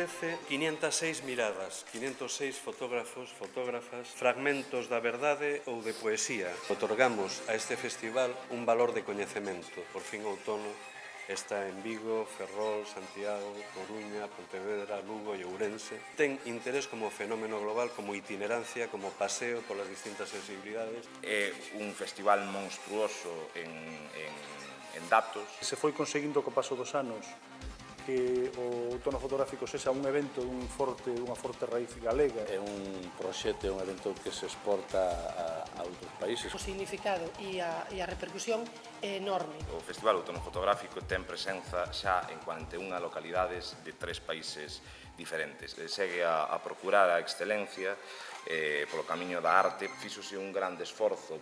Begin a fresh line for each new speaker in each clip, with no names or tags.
ofrece 506 miradas, 506 fotógrafos, fotógrafas, fragmentos da verdade ou de poesía. Otorgamos a este festival un valor de coñecemento. Por fin outono está en Vigo, Ferrol, Santiago, Coruña, Pontevedra, Lugo e Ourense. Ten interés como fenómeno global, como itinerancia, como paseo polas distintas sensibilidades.
É un festival monstruoso en datos.
Se foi conseguindo co paso dos anos que o outono fotográfico sexa un evento dunha forte raíz galega.
É un proxecto, é un evento que se exporta a outros países.
O significado e a repercusión é enorme.
O Festival Outono Fotográfico ten presenza xa en 41 localidades de 3 países diferentes. Segue a procurar a excelencia polo camiño da arte. Fíxose un grande esforzo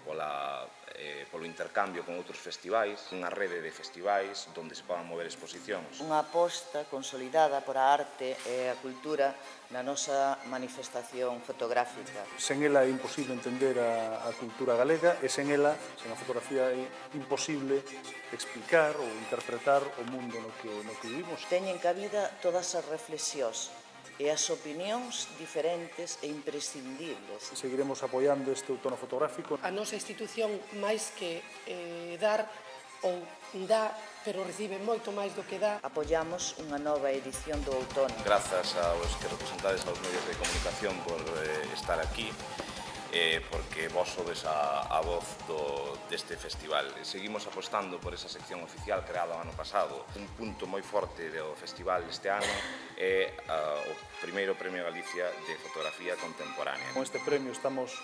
polo intercambio con outros festivais, unha rede de festivais onde se podan mover exposicións.
Unha aposta consolidada por a arte e a cultura na nosa manifestación fotográfica.
Sen ela é imposible entender a cultura galega e sen ela, sen a fotografía, é imposible explicar ou interpretar o mundo no que vivimos.
Teñen cabida todas as reflexións e as opinións diferentes e imprescindibles.
Seguiremos apoiando este outono fotográfico.
A nosa institución, máis que dar ou dá, pero recibe moito máis do que dá.
Apoiamos unha nova edición do outono.
Grazas aos que representades aos medios de comunicación por estar aquí, porque vos sodes a voz deste festival. Seguimos apostando por esa sección oficial creada o ano pasado. Un punto moi forte do festival este ano é o primeiro Premio Galicia de Fotografía Contemporánea.
Con este premio estamos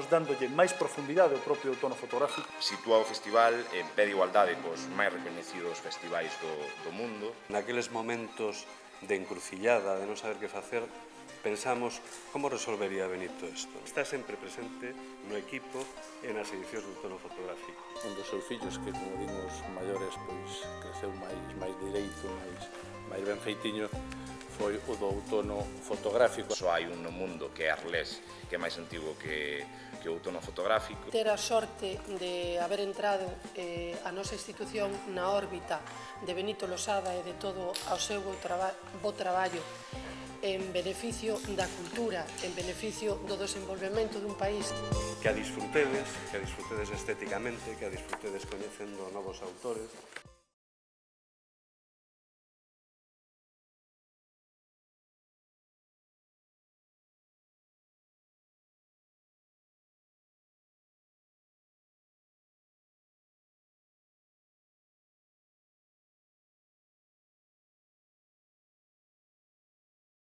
dándolle máis profundidade ao propio outono fotográfico.
Sitúa o festival en pé de igualdade cos máis recoñecidos festivais do mundo.
Naqueles momentos de encrucillada, de non saber que facer, pensamos como resolvería Benito isto. Está sempre presente no equipo e nas edicións do outono fotográfico.
Un dos seus fillos que, como dimos maiores, pois creceu máis direito, máis ben feitiño, foi o do outono fotográfico.
Só hai un no mundo que é Arlés, que é máis antigo que o outono fotográfico.
Ter a sorte de haber entrado a nosa institución na órbita de Benito Losada e de todo o seu bo traballo en beneficio da cultura, en beneficio do desenvolvemento dun país.
Que a disfrutedes estéticamente, que a disfrutedes coñecendo novos autores.